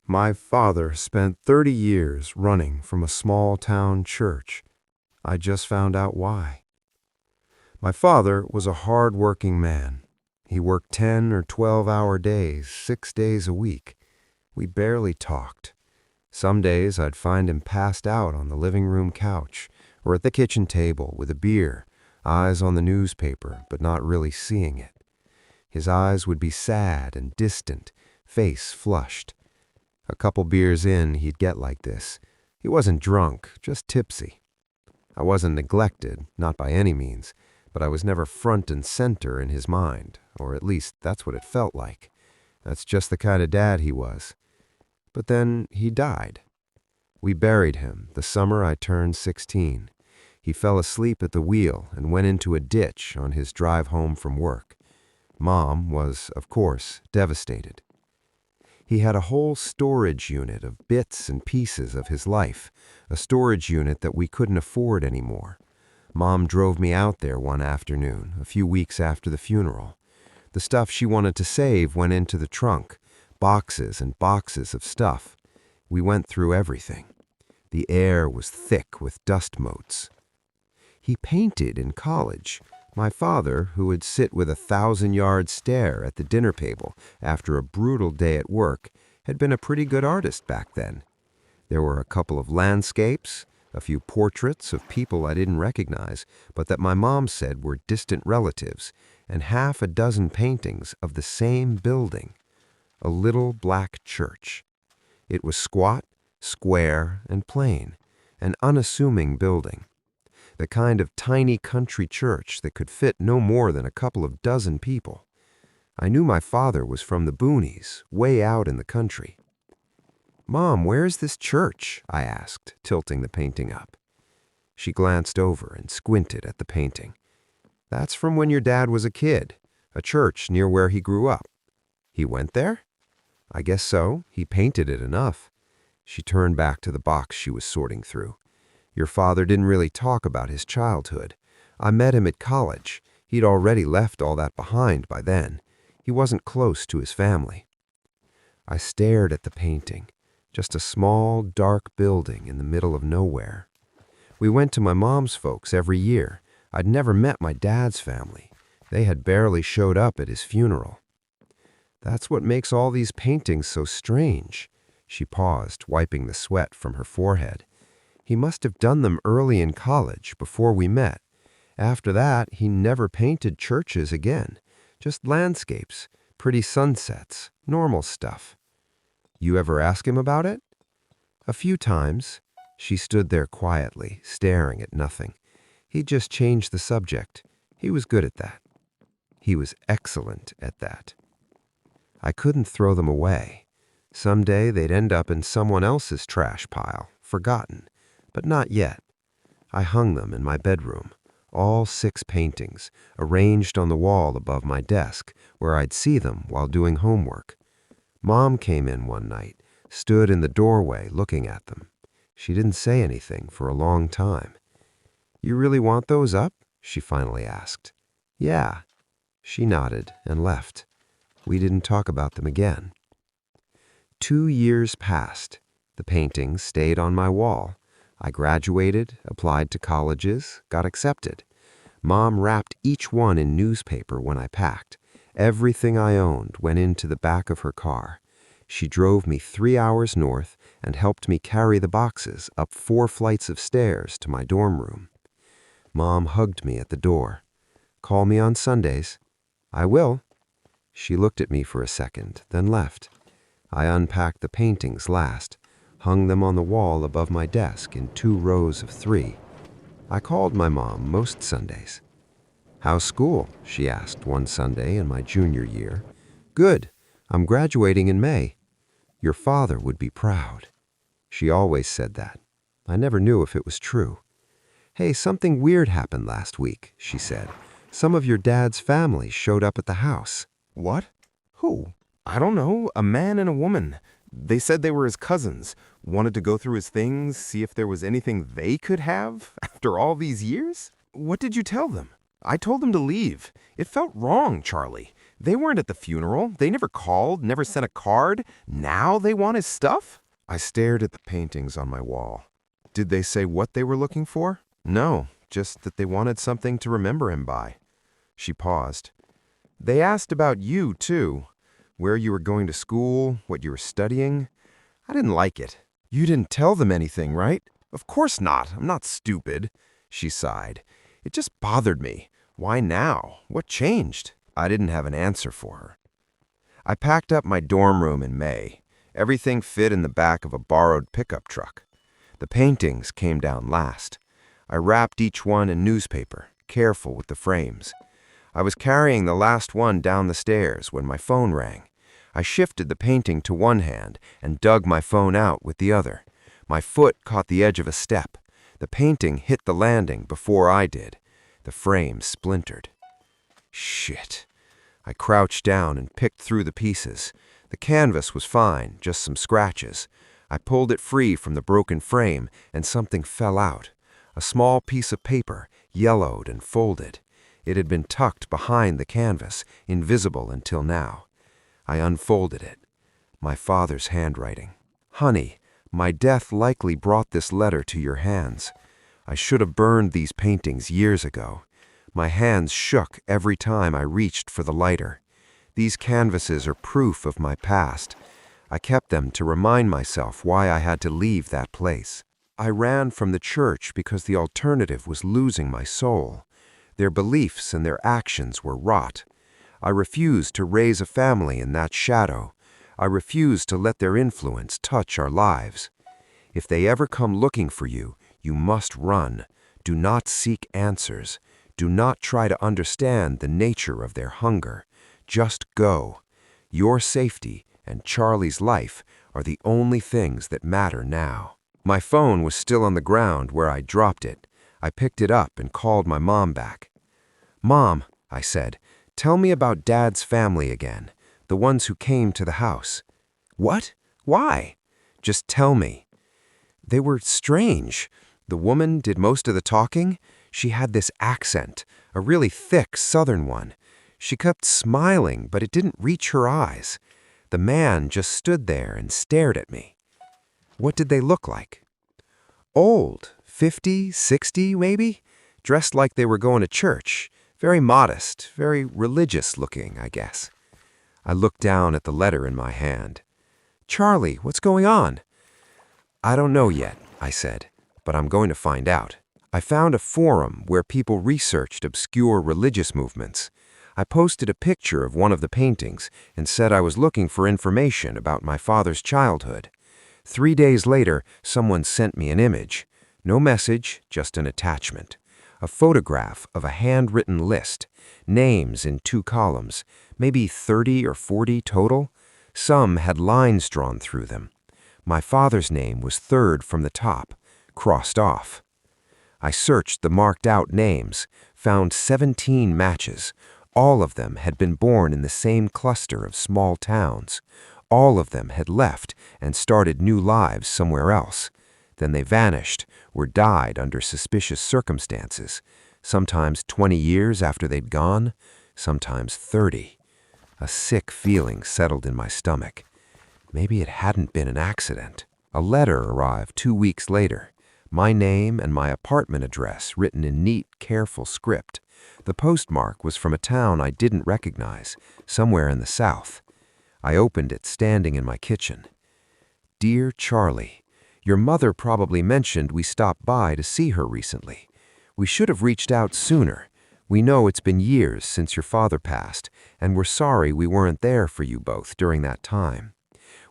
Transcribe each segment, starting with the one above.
My father spent 30 years running from a small-town church. I just found out why. My father was a hard-working man. He worked 10 or 12-hour days, 6 days a week. We barely talked. Some days I'd find him passed out on the living room couch or at the kitchen table with a beer, eyes on the newspaper, but not really seeing it. His eyes would be sad and distant, face flushed. A couple beers in, he'd get like this. He wasn't drunk, just tipsy. I wasn't neglected, not by any means, but I was never front and center in his mind, or at least that's what it felt like. That's just the kind of dad he was. But then he died. We buried him the summer I turned 16. He fell asleep at the wheel and went into a ditch on his drive home from work. Mom was, of course, devastated. He had a whole storage unit of bits and pieces of his life, a storage unit that we couldn't afford anymore. Mom drove me out there one afternoon, a few weeks after the funeral. The stuff she wanted to save went into the trunk, boxes and boxes of stuff. We went through everything. The air was thick with dust motes. He painted in college. My father, who would sit with a 1,000-yard stare at the dinner table after a brutal day at work, had been a pretty good artist back then. There were a couple of landscapes, a few portraits of people I didn't recognize, but that my mom said were distant relatives, and half a dozen paintings of the same building, a little black church. It was squat, square, and plain, an unassuming building. The kind of tiny country church that could fit no more than a couple of dozen people. I knew my father was from the boonies, way out in the country. "Mom, where is this church?" I asked, tilting the painting up. She glanced over and squinted at the painting. "That's from when your dad was a kid, a church near where he grew up." "He went there?" "I guess so. He painted it enough." She turned back to the box she was sorting through. "Your father didn't really talk about his childhood. I met him at college. He'd already left all that behind by then. He wasn't close to his family." I stared at the painting, just a small, dark building in the middle of nowhere. We went to my mom's folks every year. I'd never met my dad's family. They had barely showed up at his funeral. "That's what makes all these paintings so strange." She paused, wiping the sweat from her forehead. "He must have done them early in college, before we met. After that, he never painted churches again. Just landscapes, pretty sunsets, normal stuff." "You ever ask him about it?" "A few times." She stood there quietly, staring at nothing. He just changed the subject. He was good at that. He was excellent at that. I couldn't throw them away. Someday they'd end up in someone else's trash pile, forgotten. But not yet. I hung them in my bedroom, all 6 paintings, arranged on the wall above my desk, where I'd see them while doing homework. Mom came in one night, stood in the doorway looking at them. She didn't say anything for a long time. "You really want those up?" she finally asked. "Yeah." She nodded and left. We didn't talk about them again. 2 years passed. The paintings stayed on my wall. I graduated, applied to colleges, got accepted. Mom wrapped each one in newspaper when I packed. Everything I owned went into the back of her car. She drove me 3 hours north and helped me carry the boxes up 4 flights of stairs to my dorm room. Mom hugged me at the door. "Call me on Sundays." "I will." She looked at me for a second, then left. I unpacked the paintings last, hung them on the wall above my desk in 2 rows of 3. I called my mom most Sundays. "How's school?" she asked one Sunday in my junior year. "Good. I'm graduating in May." "Your father would be proud." She always said that. I never knew if it was true. "Hey, something weird happened last week," she said. "Some of your dad's family showed up at the house." "What? Who?" "I don't know. A man and a woman. They said they were his cousins. Wanted to go through his things, see if there was anything they could have after all these years." "What did you tell them?" "I told them to leave. It felt wrong, Charlie. They weren't at the funeral. They never called, never sent a card. Now they want his stuff? I stared at the paintings on my wall. Did they say what they were looking for? No, just that they wanted something to remember him by. She paused. They asked about you, too. Where you were going to school, what you were studying. I didn't like it. You didn't tell them anything, right? Of course not. I'm not stupid. She sighed. It just bothered me. Why now? What changed? I didn't have an answer for her. I packed up my dorm room in May. Everything fit in the back of a borrowed pickup truck. The paintings came down last. I wrapped each one in newspaper, careful with the frames. I was carrying the last one down the stairs when my phone rang. I shifted the painting to one hand and dug my phone out with the other. My foot caught the edge of a step. The painting hit the landing before I did. The frame splintered. Shit. I crouched down and picked through the pieces. The canvas was fine, just some scratches. I pulled it free from the broken frame and something fell out. A small piece of paper, yellowed and folded. It had been tucked behind the canvas, invisible until now. I unfolded it. My father's handwriting. Honey, my death likely brought this letter to your hands. I should have burned these paintings years ago. My hands shook every time I reached for the lighter. These canvases are proof of my past. I kept them to remind myself why I had to leave that place. I ran from the church because the alternative was losing my soul. Their beliefs and their actions were rot. I refused to raise a family in that shadow. I refused to let their influence touch our lives. If they ever come looking for you, you must run. Do not seek answers. Do not try to understand the nature of their hunger. Just go. Your safety and Charlie's life are the only things that matter now. My phone was still on the ground where I dropped it. I picked it up and called my mom back. Mom, I said, tell me about Dad's family again, the ones who came to the house. What? Why? Just tell me. They were strange. The woman did most of the talking. She had this accent, a really thick southern one. She kept smiling, but it didn't reach her eyes. The man just stood there and stared at me. What did they look like? Old, 50, 60 maybe? Dressed like they were going to church. Very modest, very religious looking, I guess. I looked down at the letter in my hand. Charlie, what's going on? I don't know yet, I said, but I'm going to find out. I found a forum where people researched obscure religious movements. I posted a picture of one of the paintings and said I was looking for information about my father's childhood. 3 days later, someone sent me an image. No message, just an attachment. A photograph of a handwritten list. Names in 2 columns, maybe 30 or 40 total. Some had lines drawn through them. My father's name was third from the top, crossed off. I searched the marked-out names, found 17 matches. All of them had been born in the same cluster of small towns. All of them had left and started new lives somewhere else. Then they vanished or died under suspicious circumstances, sometimes 20 years after they'd gone, sometimes 30. A sick feeling settled in my stomach. Maybe it hadn't been an accident. A letter arrived 2 weeks later. My name and my apartment address written in neat, careful script. The postmark was from a town I didn't recognize, somewhere in the South. I opened it standing in my kitchen. Dear Charlie, your mother probably mentioned we stopped by to see her recently. We should have reached out sooner. We know it's been years since your father passed, and we're sorry we weren't there for you both during that time.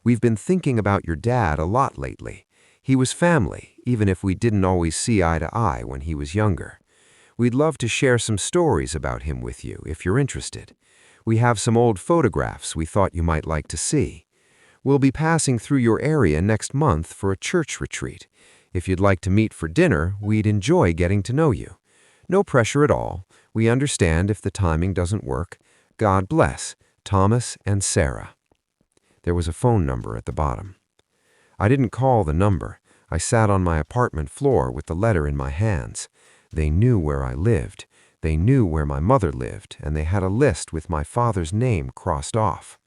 We've been thinking about your dad a lot lately. He was family, even if we didn't always see eye to eye when he was younger. We'd love to share some stories about him with you, if you're interested. We have some old photographs we thought you might like to see. We'll be passing through your area next month for a church retreat. If you'd like to meet for dinner, we'd enjoy getting to know you. No pressure at all. We understand if the timing doesn't work. God bless, Thomas and Sarah. There was a phone number at the bottom. I didn't call the number. I sat on my apartment floor with the letter in my hands. They knew where I lived. They knew where my mother lived, and they had a list with my father's name crossed off.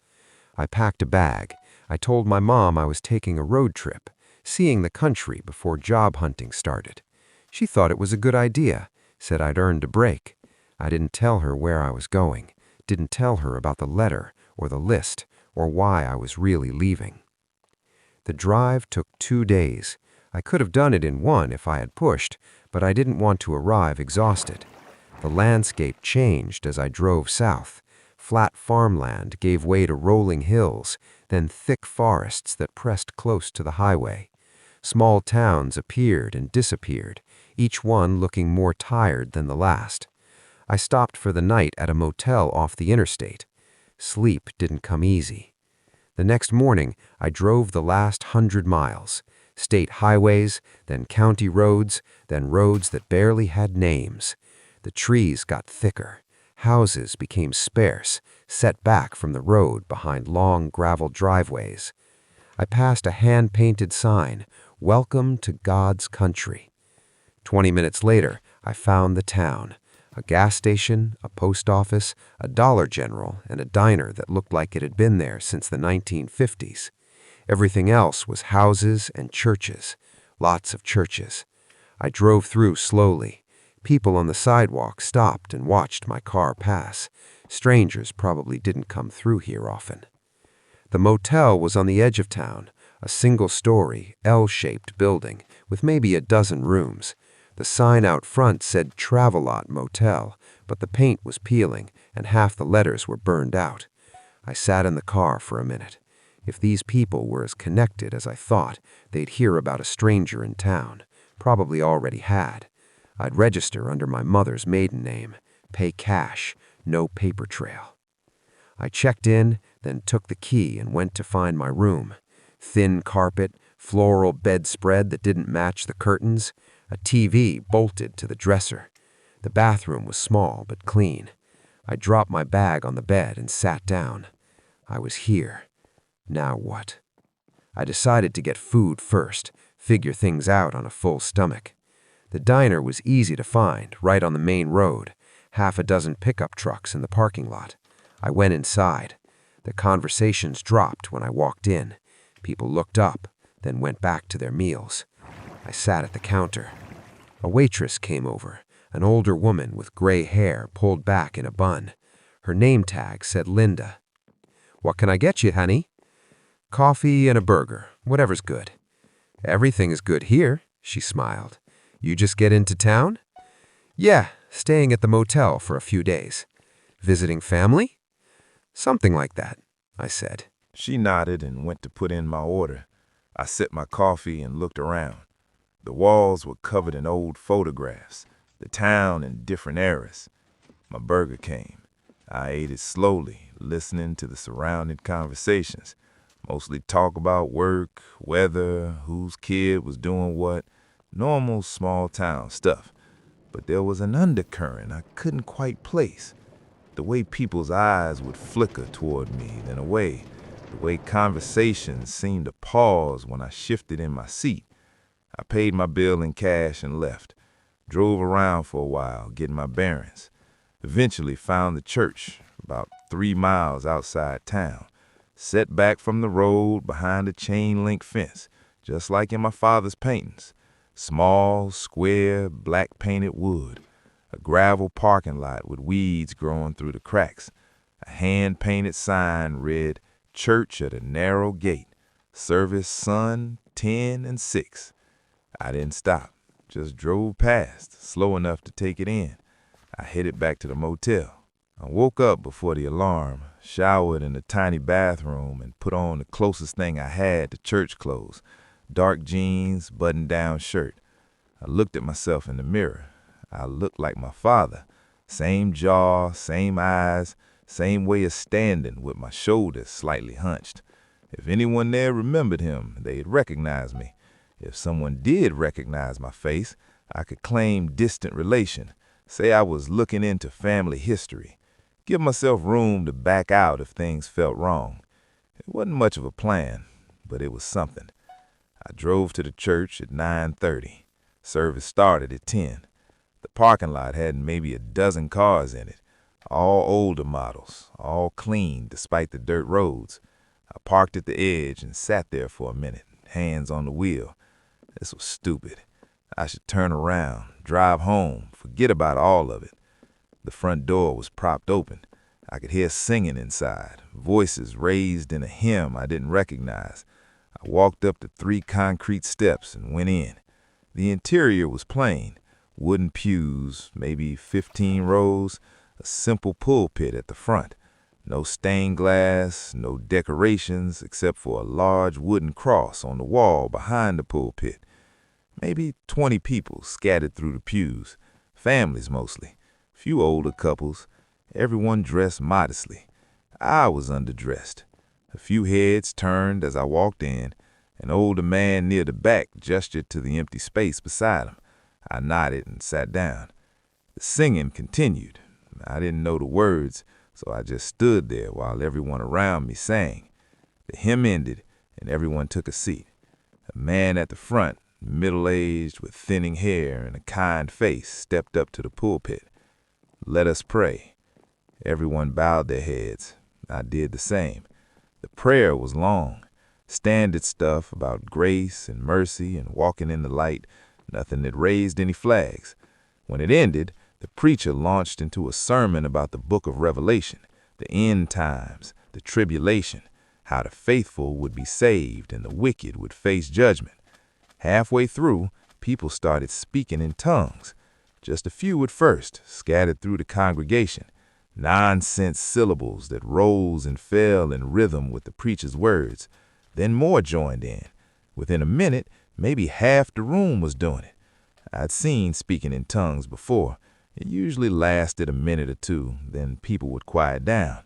I packed a bag. I told my mom I was taking a road trip, seeing the country before job hunting started. She thought it was a good idea, said I'd earned a break. I didn't tell her where I was going, didn't tell her about the letter or the list or why I was really leaving. The drive took 2 days. I could have done it in one if I had pushed, but I didn't want to arrive exhausted. The landscape changed as I drove south. Flat farmland gave way to rolling hills, then thick forests that pressed close to the highway. Small towns appeared and disappeared, each one looking more tired than the last. I stopped for the night at a motel off the interstate. Sleep didn't come easy. The next morning, I drove the last 100 miles. State highways, then county roads, then roads that barely had names. The trees got thicker. Houses became sparse, set back from the road behind long gravel driveways. I passed a hand-painted sign, "Welcome to God's Country." 20 minutes later, I found the town. A gas station, a post office, a Dollar General, and a diner that looked like it had been there since the 1950s. Everything else was houses and churches, lots of churches. I drove through slowly. People on the sidewalk stopped and watched my car pass. Strangers probably didn't come through here often. The motel was on the edge of town, a single-story, L-shaped building with maybe a dozen rooms. The sign out front said Travelot Motel, but the paint was peeling and half the letters were burned out. I sat in the car for a minute. If these people were as connected as I thought, they'd hear about a stranger in town. Probably already had. I'd register under my mother's maiden name, pay cash, no paper trail. I checked in, then took the key and went to find my room. Thin carpet, floral bedspread that didn't match the curtains, a TV bolted to the dresser. The bathroom was small but clean. I dropped my bag on the bed and sat down. I was here. Now what? I decided to get food first, figure things out on a full stomach. The diner was easy to find, right on the main road. Half a dozen pickup trucks in the parking lot. I went inside. The conversations dropped when I walked in. People looked up, then went back to their meals. I sat at the counter. A waitress came over, an older woman with gray hair pulled back in a bun. Her name tag said Linda. "What can I get you, honey?" "Coffee and a burger, whatever's good." "Everything is good here," she smiled. "You just get into town?" "Yeah, staying at the motel for a few days." "Visiting family?" "Something like that," I said. She nodded and went to put in my order. I sipped my coffee and looked around. The walls were covered in old photographs, the town in different eras. My burger came. I ate it slowly, listening to the surrounding conversations. Mostly talk about work, weather, whose kid was doing what, normal small town stuff. But there was an undercurrent I couldn't quite place. The way people's eyes would flicker toward me, then away. The way conversations seemed to pause when I shifted in my seat. I paid my bill in cash and left. Drove around for a while, getting my bearings. Eventually found the church, about 3 miles outside town. Set back from the road behind a chain-link fence, just like in my father's paintings. Small, square, black-painted wood. A gravel parking lot with weeds growing through the cracks. A hand-painted sign read, "Church at a narrow gate. Service Sun 10 and 6. I didn't stop, just drove past, slow enough to take it in. I headed back to the motel. I woke up before the alarm, showered in a tiny bathroom, and put on the closest thing I had to church clothes, dark jeans, button-down shirt. I looked at myself in the mirror. I looked like my father. Same jaw, same eyes, same way of standing with my shoulders slightly hunched. If anyone there remembered him, they'd recognize me. If someone did recognize my face, I could claim distant relation, say I was looking into family history, give myself room to back out if things felt wrong. It wasn't much of a plan, but it was something. I drove to the church at 9:30. Service started at 10. The parking lot had maybe a dozen cars in it, all older models, all clean despite the dirt roads. I parked at the edge and sat there for a minute, hands on the wheel. This was stupid. I should turn around, drive home, forget about all of it. The front door was propped open. I could hear singing inside, voices raised in a hymn I didn't recognize. I walked up the 3 concrete steps and went in. The interior was plain, wooden pews, maybe 15 rows, a simple pulpit at the front. No stained glass, no decorations except for a large wooden cross on the wall behind the pulpit. Maybe 20 people scattered through the pews, families mostly, few older couples, everyone dressed modestly. I was underdressed. A few heads turned as I walked in. An older man near the back gestured to the empty space beside him. I nodded and sat down. The singing continued. I didn't know the words, so I just stood there while everyone around me sang. The hymn ended, and everyone took a seat. A man at the front, middle-aged with thinning hair and a kind face, stepped up to the pulpit. "Let us pray." Everyone bowed their heads. I did the same. The prayer was long. Standard stuff about grace and mercy and walking in the light, nothing that raised any flags. When it ended, the preacher launched into a sermon about the book of Revelation, the end times, the tribulation, how the faithful would be saved and the wicked would face judgment. Halfway through, people started speaking in tongues. Just a few at first, scattered through the congregation. Nonsense syllables that rose and fell in rhythm with the preacher's words. Then more joined in. Within a minute, maybe half the room was doing it. I'd seen speaking in tongues before. It usually lasted a minute or two, then people would quiet down.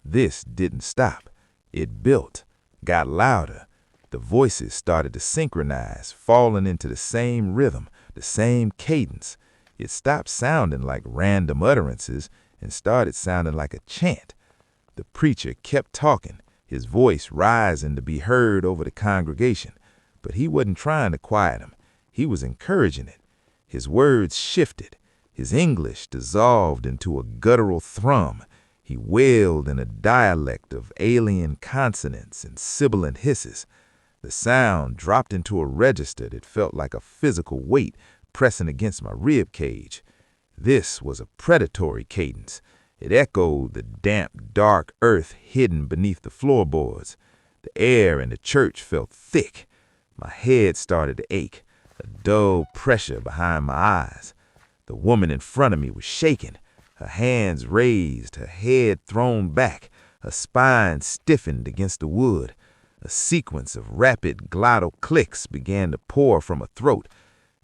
This didn't stop. It built, got louder. The voices started to synchronize, falling into the same rhythm, the same cadence. It stopped sounding like random utterances and started sounding like a chant. The preacher kept talking, his voice rising to be heard over the congregation. But he wasn't trying to quiet him. He was encouraging it. His words shifted. His English dissolved into a guttural thrum. He wailed in a dialect of alien consonants and sibilant hisses. The sound dropped into a register that felt like a physical weight pressing against my rib cage. This was a predatory cadence. It echoed the damp, dark earth hidden beneath the floorboards. The air in the church felt thick. My head started to ache, a dull pressure behind my eyes. The woman in front of me was shaking, her hands raised, her head thrown back, her spine stiffened against the wood. A sequence of rapid glottal clicks began to pour from her throat.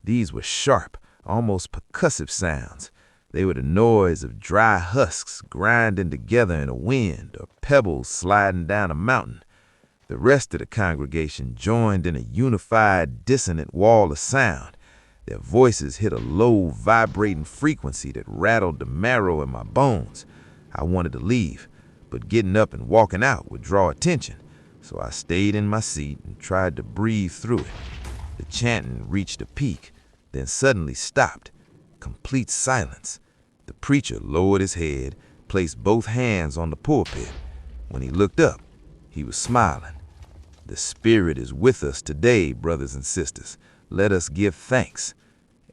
These were sharp, almost percussive sounds. They were the noise of dry husks grinding together in a wind or pebbles sliding down a mountain. The rest of the congregation joined in a unified, dissonant wall of sound. Their voices hit a low, vibrating frequency that rattled the marrow in my bones. I wanted to leave, but getting up and walking out would draw attention, so I stayed in my seat and tried to breathe through it. The chanting reached a peak, then suddenly stopped. Complete silence. The preacher lowered his head, placed both hands on the pulpit. When he looked up, he was smiling. "The Spirit is with us today, brothers and sisters. Let us give thanks."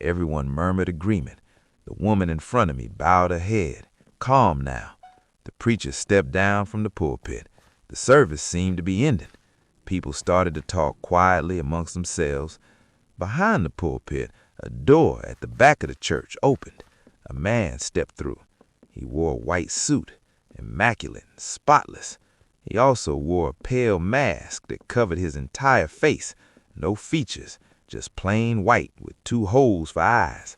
Everyone murmured agreement. The woman in front of me bowed her head, calm now. The preacher stepped down from the pulpit. The service seemed to be ending. People started to talk quietly amongst themselves. Behind the pulpit, a door at the back of the church opened. A man stepped through. He wore a white suit, immaculate and spotless. He also wore a pale mask that covered his entire face. No features, just plain white with 2 holes for eyes.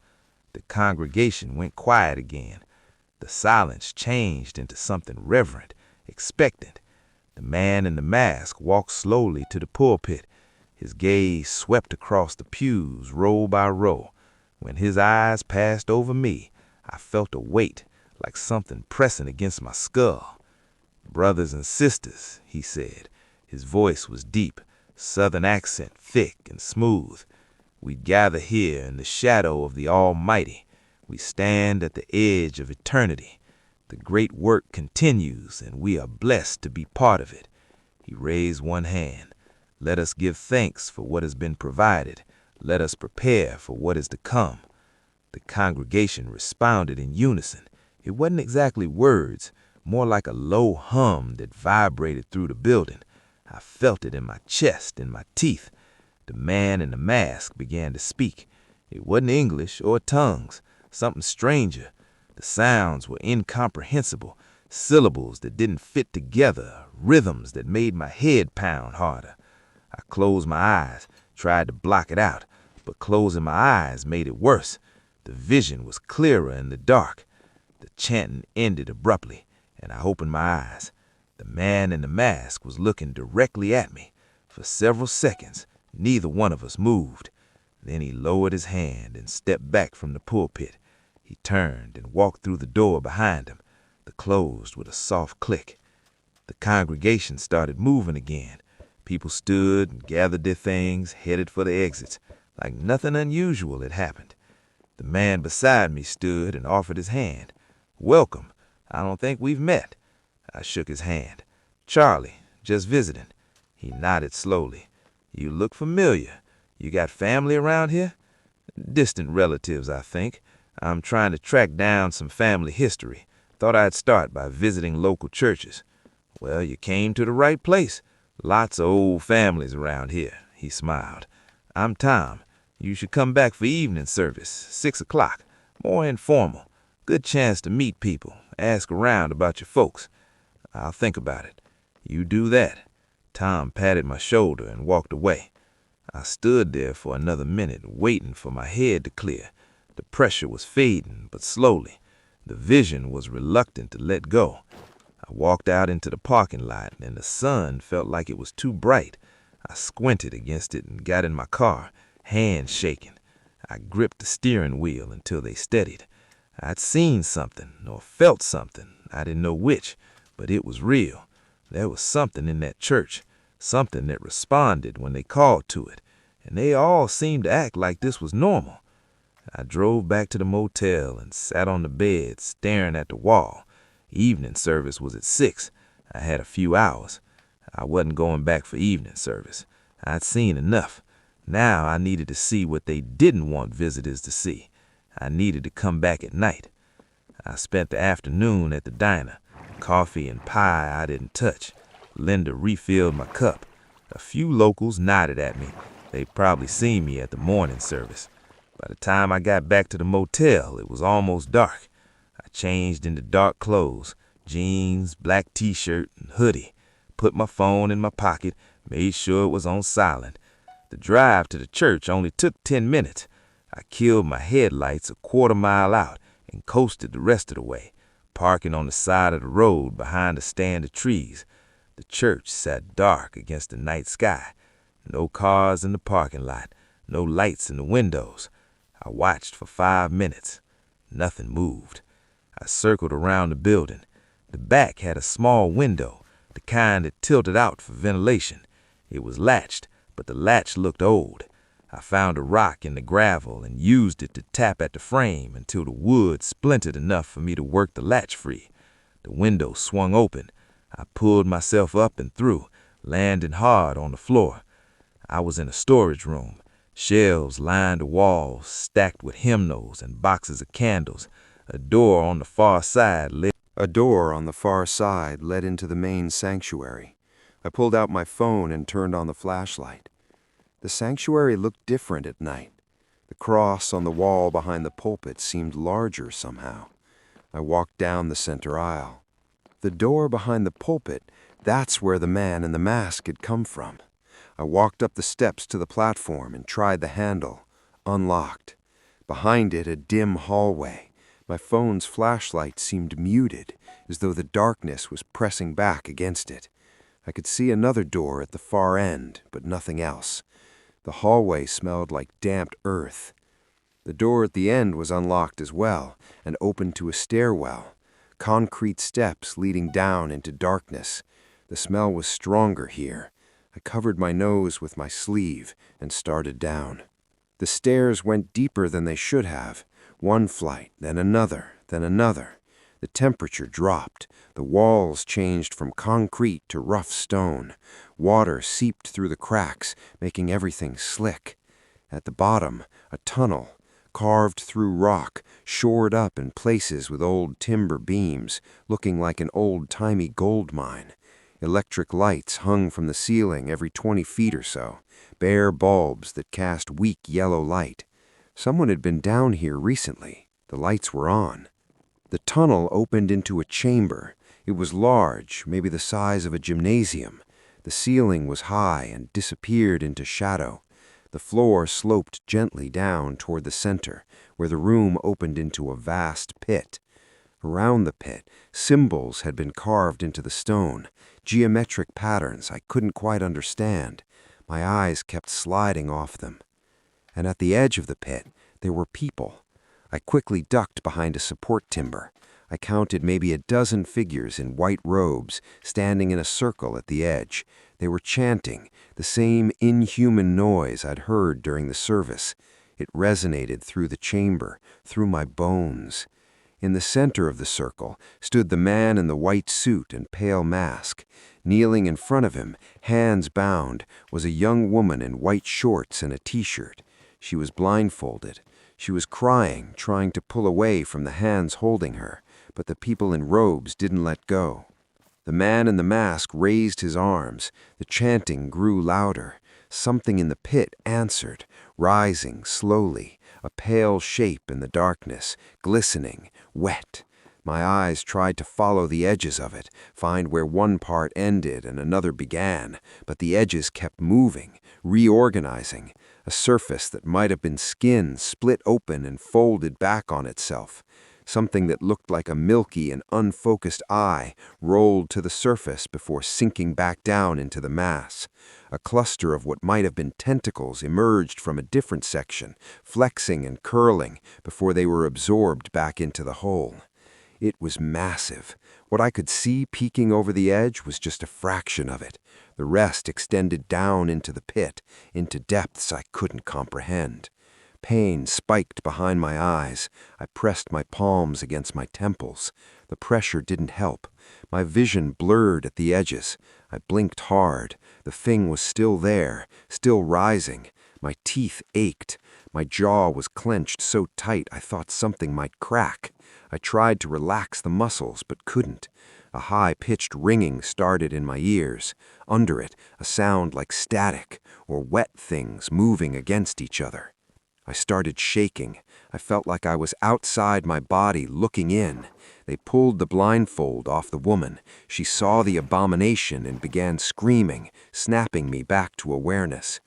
The congregation went quiet again. The silence changed into something reverent, expectant. The man in the mask walked slowly to the pulpit. His gaze swept across the pews row by row. When his eyes passed over me, I felt a weight, like something pressing against my skull. "Brothers and sisters," he said. His voice was deep, southern accent thick and smooth. "We gather here in the shadow of the Almighty. We stand at the edge of eternity. The great work continues, and we are blessed to be part of it. He raised one hand. Let us give thanks for what has been provided. Let us prepare for what is to come. The congregation responded in unison. It wasn't exactly words, more like a low hum that vibrated through the building. I felt it in my chest, in my teeth. The man in the mask began to speak. It wasn't English or tongues, something stranger. The sounds were incomprehensible, syllables that didn't fit together, rhythms that made my head pound harder. I closed my eyes, tried to block it out, but closing my eyes made it worse. The vision was clearer in the dark. The chanting ended abruptly, and I opened my eyes. The man in the mask was looking directly at me. For several seconds, neither one of us moved. Then he lowered his hand and stepped back from the pulpit. He turned and walked through the door behind him. The closed with a soft click. The congregation started moving again. People stood and gathered their things, headed for the exits, like nothing unusual had happened. The man beside me stood and offered his hand. "Welcome. I don't think we've met." I shook his hand. "Charlie, just visiting." He nodded slowly. "You look familiar. You got family around here?" "Distant relatives, I think. I'm trying to track down some family history. Thought I'd start by visiting local churches." "Well, you came to the right place. Lots of old families around here," he smiled. "I'm Tom. You should come back for evening service, 6 o'clock. More informal. Good chance to meet people, ask around about your folks." "I'll think about it." "You do that." Tom patted my shoulder and walked away. I stood there for another minute, waiting for my head to clear. The pressure was fading, but slowly. The vision was reluctant to let go. I walked out into the parking lot, and the sun felt like it was too bright. I squinted against it and got in my car, hands shaking. I gripped the steering wheel until they steadied. I'd seen something, or felt something. I didn't know which, but it was real. There was something in that church, something that responded when they called to it, and they all seemed to act like this was normal. I drove back to the motel and sat on the bed, staring at the wall. Evening service was at 6. I had a few hours. I wasn't going back for evening service. I'd seen enough. Now I needed to see what they didn't want visitors to see. I needed to come back at night. I spent the afternoon at the diner. Coffee and pie I didn't touch. Linda refilled my cup. A few locals nodded at me. They'd probably seen me at the morning service. By the time I got back to the motel, it was almost dark. I changed into dark clothes, jeans, black t-shirt, and hoodie, put my phone in my pocket, made sure it was on silent. The drive to the church only took 10 minutes. I killed my headlights a quarter-mile out and coasted the rest of the way, parking on the side of the road behind a stand of trees. The church sat dark against the night sky. No cars in the parking lot, no lights in the windows. I watched for 5 minutes. Nothing moved. I circled around the building. The back had a small window, the kind that tilted out for ventilation. It was latched, but the latch looked old. I found a rock in the gravel and used it to tap at the frame until the wood splintered enough for me to work the latch free. The window swung open. I pulled myself up and through, landing hard on the floor. I was in a storage room. Shelves lined the walls, stacked with hymnals and boxes of candles. A door on the far side led into the main sanctuary. I pulled out my phone and turned on the flashlight. The sanctuary looked different at night. The cross on the wall behind the pulpit seemed larger somehow. I walked down the center aisle. The door behind the pulpit, that's where the man in the mask had come from. I walked up the steps to the platform and tried the handle. Unlocked. Behind it, a dim hallway. My phone's flashlight seemed muted, as though the darkness was pressing back against it. I could see another door at the far end, but nothing else. The hallway smelled like damp earth. The door at the end was unlocked as well, and opened to a stairwell. Concrete steps leading down into darkness. The smell was stronger here. I covered my nose with my sleeve and started down. The stairs went deeper than they should have. One flight, then another, then another. The temperature dropped. The walls changed from concrete to rough stone. Water seeped through the cracks, making everything slick. At the bottom, a tunnel, carved through rock, shored up in places with old timber beams, looking like an old-timey gold mine. Electric lights hung from the ceiling every 20 feet or so, bare bulbs that cast weak yellow light. Someone had been down here recently. The lights were on. The tunnel opened into a chamber. It was large, maybe the size of a gymnasium. The ceiling was high and disappeared into shadow. The floor sloped gently down toward the center, where the room opened into a vast pit. Around the pit, symbols had been carved into the stone, geometric patterns I couldn't quite understand. My eyes kept sliding off them. And at the edge of the pit, there were people. I quickly ducked behind a support timber. I counted maybe a dozen figures in white robes, standing in a circle at the edge. They were chanting, the same inhuman noise I'd heard during the service. It resonated through the chamber, through my bones. In the center of the circle stood the man in the white suit and pale mask. Kneeling in front of him, hands bound, was a young woman in white shorts and a t-shirt. She was blindfolded. She was crying, trying to pull away from the hands holding her, but the people in robes didn't let go. The man in the mask raised his arms. The chanting grew louder. Something in the pit answered, rising slowly, a pale shape in the darkness, glistening, wet. My eyes tried to follow the edges of it, find where one part ended and another began, but the edges kept moving, reorganizing. A surface that might have been skin split open and folded back on itself. Something that looked like a milky and unfocused eye rolled to the surface before sinking back down into the mass. A cluster of what might have been tentacles emerged from a different section, flexing and curling before they were absorbed back into the whole. It was massive. What I could see peeking over the edge was just a fraction of it. The rest extended down into the pit, into depths I couldn't comprehend. Pain spiked behind my eyes. I pressed my palms against my temples. The pressure didn't help. My vision blurred at the edges. I blinked hard. The thing was still there, still rising. My teeth ached. My jaw was clenched so tight I thought something might crack. I tried to relax the muscles, but couldn't. A high-pitched ringing started in my ears. Under it, a sound like static, or wet things moving against each other. I started shaking. I felt like I was outside my body looking in. They pulled the blindfold off the woman. She saw the abomination and began screaming, snapping me back to awareness.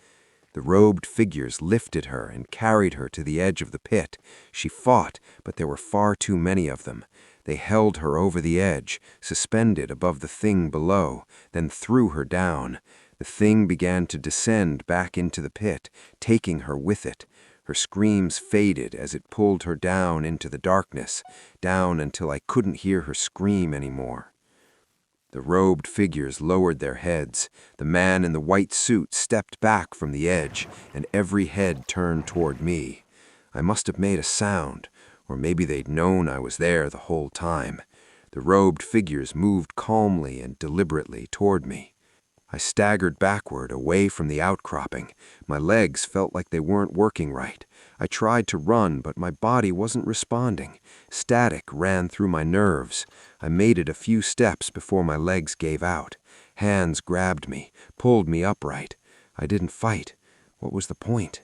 The robed figures lifted her and carried her to the edge of the pit. She fought, but there were far too many of them. They held her over the edge, suspended above the thing below, then threw her down. The thing began to descend back into the pit, taking her with it. Her screams faded as it pulled her down into the darkness, down until I couldn't hear her scream anymore. The robed figures lowered their heads. The man in the white suit stepped back from the edge, and every head turned toward me. I must have made a sound, or maybe they'd known I was there the whole time. The robed figures moved calmly and deliberately toward me. I staggered backward, away from the outcropping. My legs felt like they weren't working right. I tried to run, but my body wasn't responding. Static ran through my nerves. I made it a few steps before my legs gave out. Hands grabbed me, pulled me upright. I didn't fight. What was the point?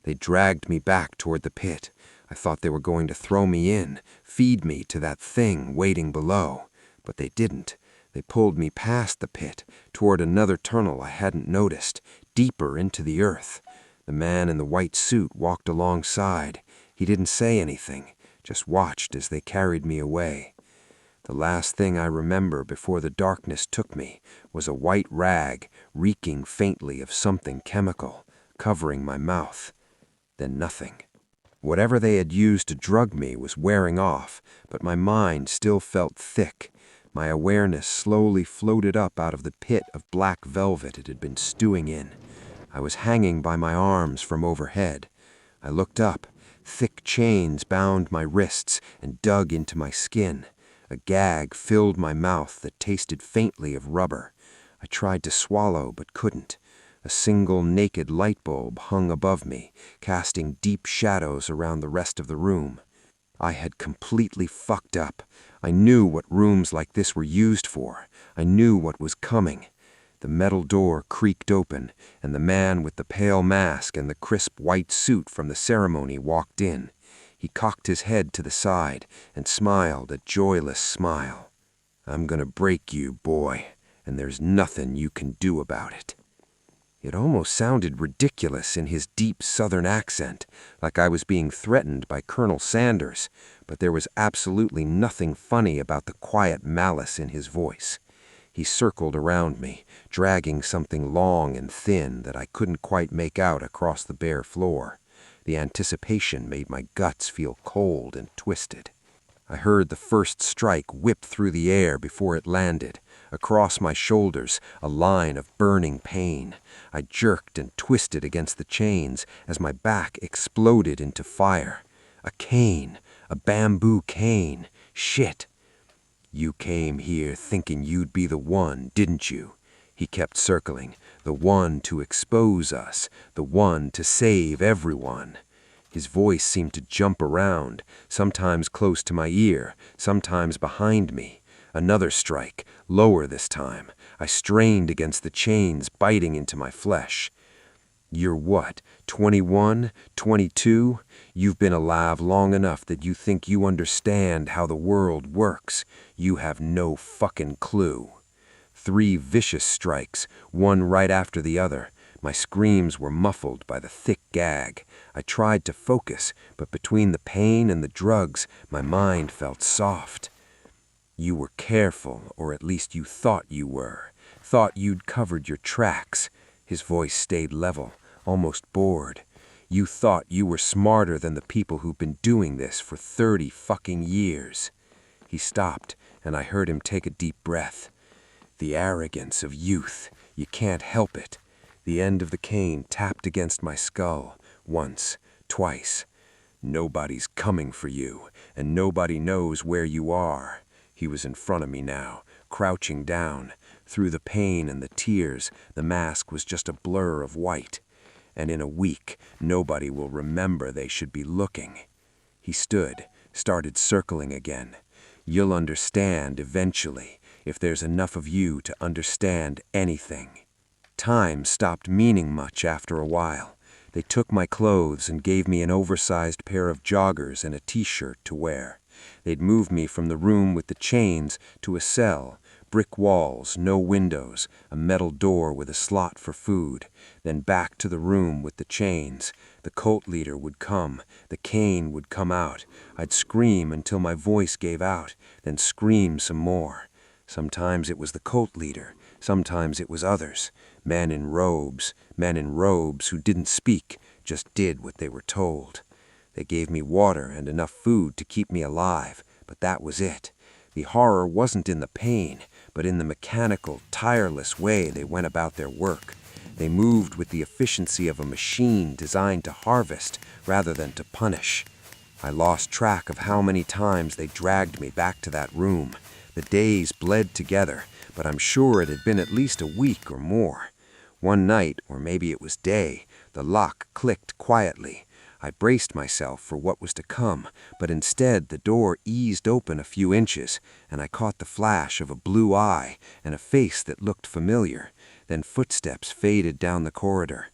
They dragged me back toward the pit. I thought they were going to throw me in, feed me to that thing waiting below. But they didn't. They pulled me past the pit, toward another tunnel I hadn't noticed, deeper into the earth. The man in the white suit walked alongside. He didn't say anything, just watched as they carried me away. The last thing I remember before the darkness took me was a white rag, reeking faintly of something chemical, covering my mouth. Then nothing. Whatever they had used to drug me was wearing off, but my mind still felt thick. My awareness slowly floated up out of the pit of black velvet it had been stewing in. I was hanging by my arms from overhead. I looked up. Thick chains bound my wrists and dug into my skin. A gag filled my mouth that tasted faintly of rubber. I tried to swallow but couldn't. A single naked light bulb hung above me, casting deep shadows around the rest of the room. I had completely fucked up. I knew what rooms like this were used for. I knew what was coming. The metal door creaked open, and the man with the pale mask and the crisp white suit from the ceremony walked in. He cocked his head to the side and smiled a joyless smile. "I'm gonna break you, boy, and there's nothing you can do about it." It almost sounded ridiculous in his deep Southern accent, like I was being threatened by Colonel Sanders, but there was absolutely nothing funny about the quiet malice in his voice. He circled around me, dragging something long and thin that I couldn't quite make out across the bare floor. The anticipation made my guts feel cold and twisted. I heard the first strike whip through the air before it landed. Across my shoulders, a line of burning pain. I jerked and twisted against the chains as my back exploded into fire. A cane, a bamboo cane. Shit. "You came here thinking you'd be the one, didn't you?" He kept circling. "The one to expose us. The one to save everyone." His voice seemed to jump around, sometimes close to my ear, sometimes behind me. Another strike, lower this time. I strained against the chains biting into my flesh. "You're what, 21, 22? You've been alive long enough that you think you understand how the world works. You have no fucking clue." 3 vicious strikes, one right after the other. My screams were muffled by the thick gag. I tried to focus, but between the pain and the drugs, my mind felt soft. "You were careful, or at least you thought you were. Thought you'd covered your tracks." His voice stayed level, almost bored. "You thought you were smarter than the people who've been doing this for 30 fucking years." He stopped, and I heard him take a deep breath. "The arrogance of youth. You can't help it." The end of the cane tapped against my skull, once, twice. "Nobody's coming for you, and nobody knows where you are." He was in front of me now, crouching down. Through the pain and the tears, the mask was just a blur of white. "And in a week, nobody will remember they should be looking." He stood, started circling again. "You'll understand eventually, if there's enough of you to understand anything." Time stopped meaning much after a while. They took my clothes and gave me an oversized pair of joggers and a t-shirt to wear. They'd moved me from the room with the chains to a cell, brick walls, no windows, a metal door with a slot for food, then back to the room with the chains. The cult leader would come, the cane would come out. I'd scream until my voice gave out, then scream some more. Sometimes it was the cult leader, sometimes it was others. Men in robes who didn't speak, just did what they were told. They gave me water and enough food to keep me alive, but that was it. The horror wasn't in the pain, but in the mechanical, tireless way they went about their work. They moved with the efficiency of a machine designed to harvest rather than to punish. I lost track of how many times they dragged me back to that room. The days bled together, but I'm sure it had been at least a week or more. One night, or maybe it was day, the lock clicked quietly. I braced myself for what was to come, but instead the door eased open a few inches, and I caught the flash of a blue eye and a face that looked familiar. Then footsteps faded down the corridor.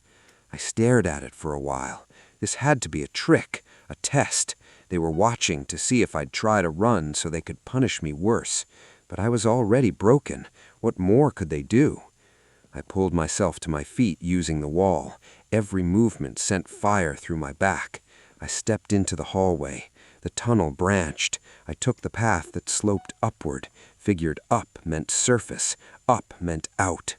I stared at it for a while. This had to be a trick, a test. They were watching to see if I'd try to run so they could punish me worse. But I was already broken. What more could they do? I pulled myself to my feet using the wall. Every movement sent fire through my back. I stepped into the hallway. The tunnel branched. I took the path that sloped upward. Figured up meant surface. Up meant out.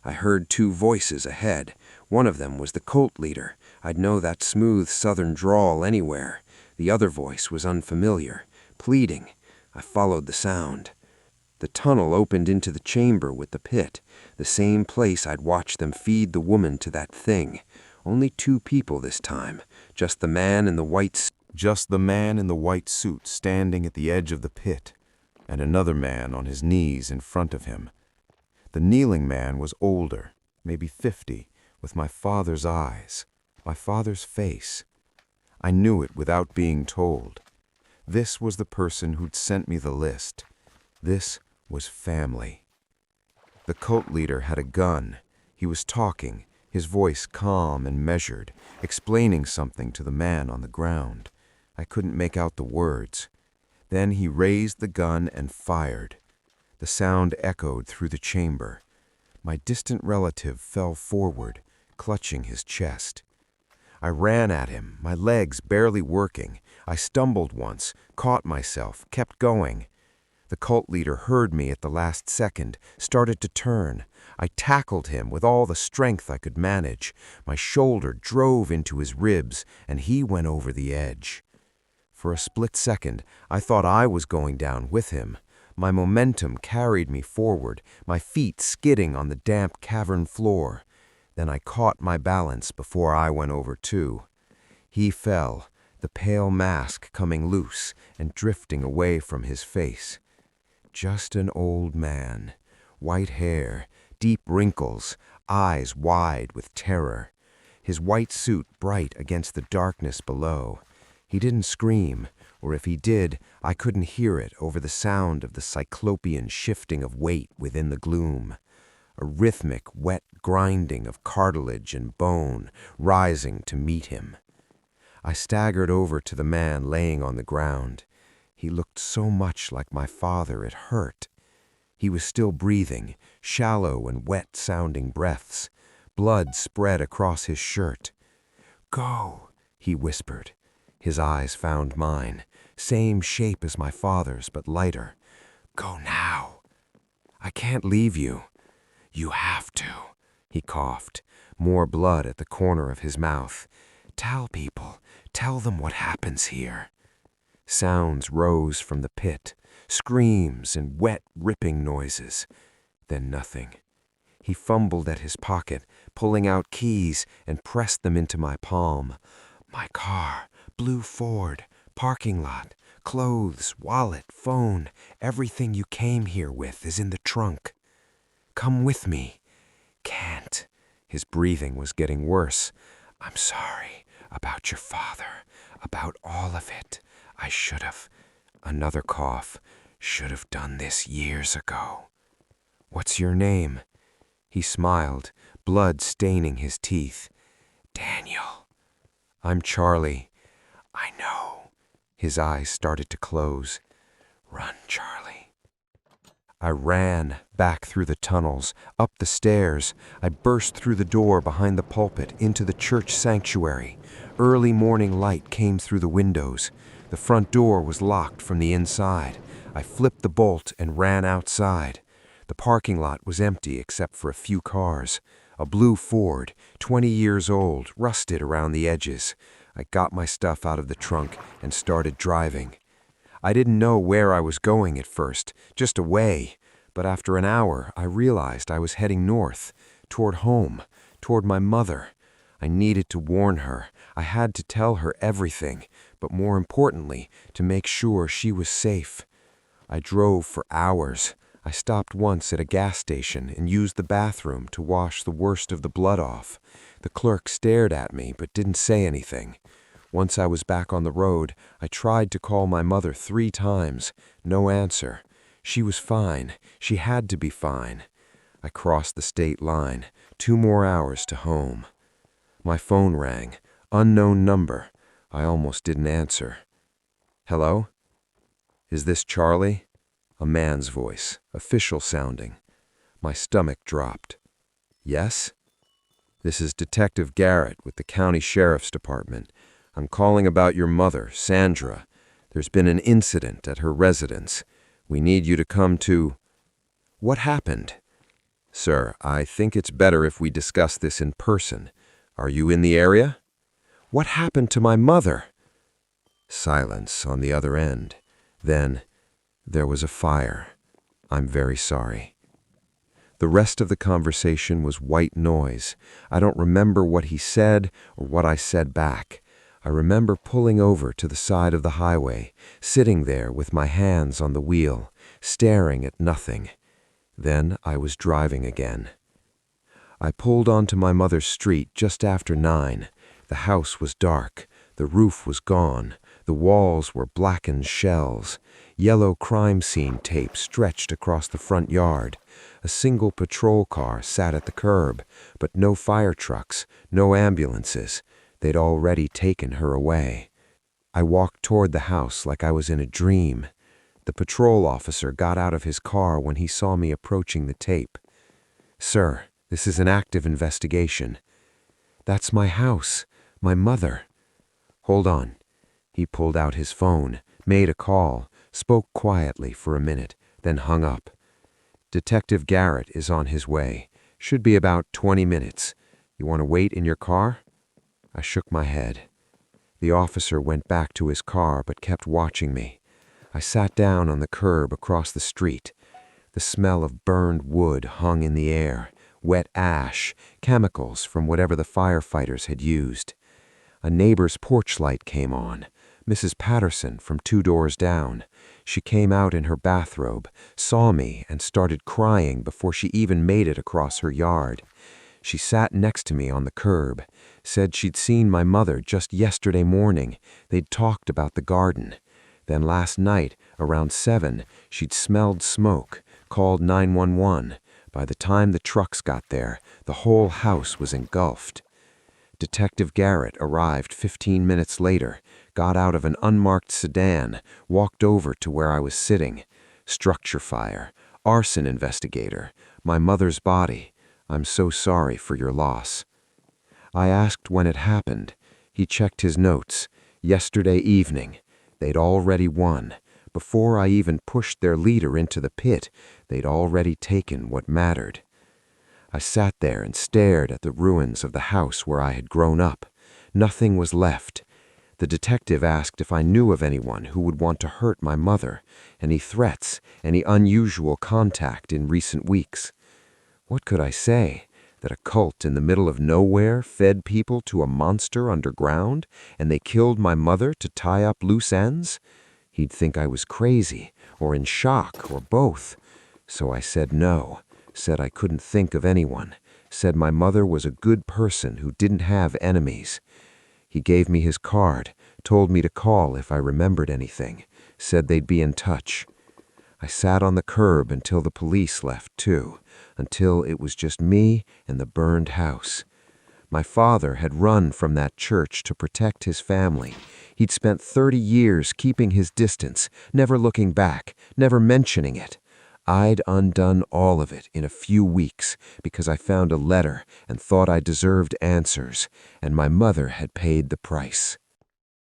I heard 2 voices ahead. One of them was the cult leader. I'd know that smooth southern drawl anywhere. The other voice was unfamiliar, pleading. I followed the sound. The tunnel opened into the chamber with the pit, the same place I'd watched them feed the woman to that thing. Only 2 people this time, just the man in the white suit standing at the edge of the pit, and another man on his knees in front of him. The kneeling man was older, maybe 50, with my father's eyes, my father's face. I knew it without being told. This was the person who'd sent me the list. This was family. The cult leader had a gun. He was talking, his voice calm and measured, explaining something to the man on the ground. I couldn't make out the words. Then he raised the gun and fired. The sound echoed through the chamber. My distant relative fell forward, clutching his chest. I ran at him, my legs barely working. I stumbled once, caught myself, kept going. The cult leader heard me at the last second, started to turn. I tackled him with all the strength I could manage. My shoulder drove into his ribs, and he went over the edge. For a split second, I thought I was going down with him. My momentum carried me forward, my feet skidding on the damp cavern floor. Then I caught my balance before I went over too. He fell, the pale mask coming loose and drifting away from his face. Just an old man, white hair, deep wrinkles, eyes wide with terror. His white suit bright against the darkness below. He didn't scream, or if he did, I couldn't hear it over the sound of the cyclopean shifting of weight within the gloom. A rhythmic, wet grinding of cartilage and bone rising to meet him. I staggered over to the man laying on the ground. He looked so much like my father it hurt. He was still breathing, shallow and wet-sounding breaths. Blood spread across his shirt. "Go," he whispered. His eyes found mine, same shape as my father's, but lighter. "Go now. I can't leave you." "You have to," he coughed, more blood at the corner of his mouth. "Tell people, tell them what happens here." Sounds rose from the pit, screams and wet, ripping noises. Then nothing. He fumbled at his pocket, pulling out keys, and pressed them into my palm. "My car, blue Ford, parking lot, clothes, wallet, phone, everything you came here with is in the trunk. Come with me." "Can't." His breathing was getting worse. "I'm sorry about your father, about all of it. I should have." Another cough. "Should have done this years ago." "What's your name?" He smiled, blood staining his teeth. "Daniel." "I'm Charlie." "I know." His eyes started to close. "Run, Charlie." I ran back through the tunnels, up the stairs. I burst through the door behind the pulpit into the church sanctuary. Early morning light came through the windows. The front door was locked from the inside. I flipped the bolt and ran outside. The parking lot was empty except for a few cars. A blue Ford, 20 years old, rusted around the edges. I got my stuff out of the trunk and started driving. I didn't know where I was going at first, just away, but after an hour I realized I was heading north, toward home, toward my mother. I needed to warn her. I had to tell her everything, but more importantly, to make sure she was safe. I drove for hours. I stopped once at a gas station and used the bathroom to wash the worst of the blood off. The clerk stared at me but didn't say anything. Once I was back on the road, I tried to call my mother 3 times. No answer. She was fine. She had to be fine. I crossed the state line. 2 more hours to home. My phone rang. Unknown number. I almost didn't answer. "Hello? Is this Charlie?" A man's voice, official sounding. My stomach dropped. "Yes? This is Detective Garrett with the County Sheriff's Department. I'm calling about your mother, Sandra. There's been an incident at her residence. We need you to come to—" "What happened?" "Sir, I think it's better if we discuss this in person. Are you in the area?" "What happened to my mother?" Silence on the other end. Then, "There was a fire. I'm very sorry." The rest of the conversation was white noise. I don't remember what he said or what I said back. I remember pulling over to the side of the highway, sitting there with my hands on the wheel, staring at nothing. Then I was driving again. I pulled onto my mother's street just after 9. The house was dark. The roof was gone. The walls were blackened shells. Yellow crime scene tape stretched across the front yard. A single patrol car sat at the curb, but no fire trucks, no ambulances. They'd already taken her away. I walked toward the house like I was in a dream. The patrol officer got out of his car when he saw me approaching the tape. "Sir, this is an active investigation." "That's my house, my mother." "Hold on." He pulled out his phone, made a call, spoke quietly for a minute, then hung up. "Detective Garrett is on his way. Should be about 20 minutes. You want to wait in your car?" I shook my head. The officer went back to his car but kept watching me. I sat down on the curb across the street. The smell of burned wood hung in the air, wet ash, chemicals from whatever the firefighters had used. A neighbor's porch light came on. Mrs. Patterson from 2 doors down. She came out in her bathrobe, saw me, and started crying before she even made it across her yard. She sat next to me on the curb, said she'd seen my mother just yesterday morning. They'd talked about the garden. Then last night, around 7, she'd smelled smoke, called 911. By the time the trucks got there, the whole house was engulfed. Detective Garrett arrived 15 minutes later, got out of an unmarked sedan, walked over to where I was sitting. Structure fire, arson investigator, my mother's body. I'm so sorry for your loss. I asked when it happened. He checked his notes. Yesterday evening. They'd already won. Before I even pushed their leader into the pit, they'd already taken what mattered. I sat there and stared at the ruins of the house where I had grown up. Nothing was left. The detective asked if I knew of anyone who would want to hurt my mother, any threats, any unusual contact in recent weeks. What could I say? That a cult in the middle of nowhere fed people to a monster underground, and they killed my mother to tie up loose ends? He'd think I was crazy, or in shock, or both. So I said no, said I couldn't think of anyone, said my mother was a good person who didn't have enemies. He gave me his card, told me to call if I remembered anything, said they'd be in touch. I sat on the curb until the police left too, until it was just me and the burned house. My father had run from that church to protect his family. He'd spent 30 years keeping his distance, never looking back, never mentioning it. I'd undone all of it in a few weeks because I found a letter and thought I deserved answers, and my mother had paid the price.